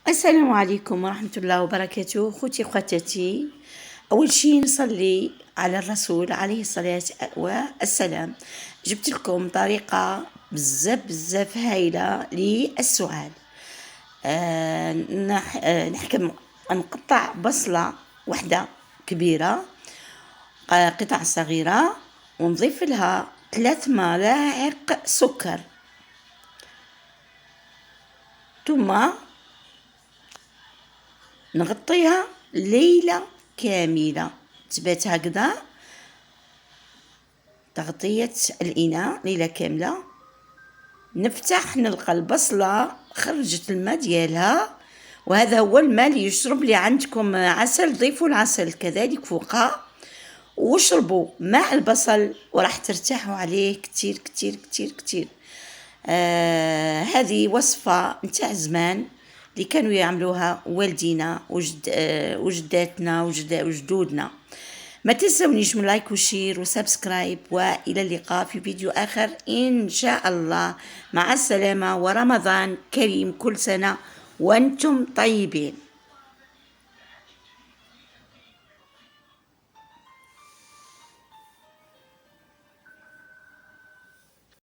السلام عليكم ورحمة الله وبركاته. خوتي خواتاتي، أول شي نصلي على الرسول عليه الصلاة والسلام. جبت لكم طريقة بزاف هايلة للسؤال. نحكم نقطع بصلة واحدة كبيرة، قطع صغيرة، ونضيف لها 3 ملاعق سكر، ثم نغطيها ليلة كاملة، تبات هكذا تغطية الإناء ليلة كاملة. نفتح نلقى البصلة خرجت الماء ديالها، وهذا هو الماء اللي يشرب. اللي عندكم عسل ضيفوا العسل كذلك فوقها واشربوا مع البصل، وراح ترتاحوا عليه كتير كتير كتير كتير. هذه وصفة نتاع زمان اللي كانوا يعملوها والدينا وجداتنا وجدودنا. ما تنسونيش من لايك وشير وسبسكرايب، وإلى اللقاء في فيديو آخر إن شاء الله. مع السلامة، ورمضان كريم، كل سنة وأنتم طيبين.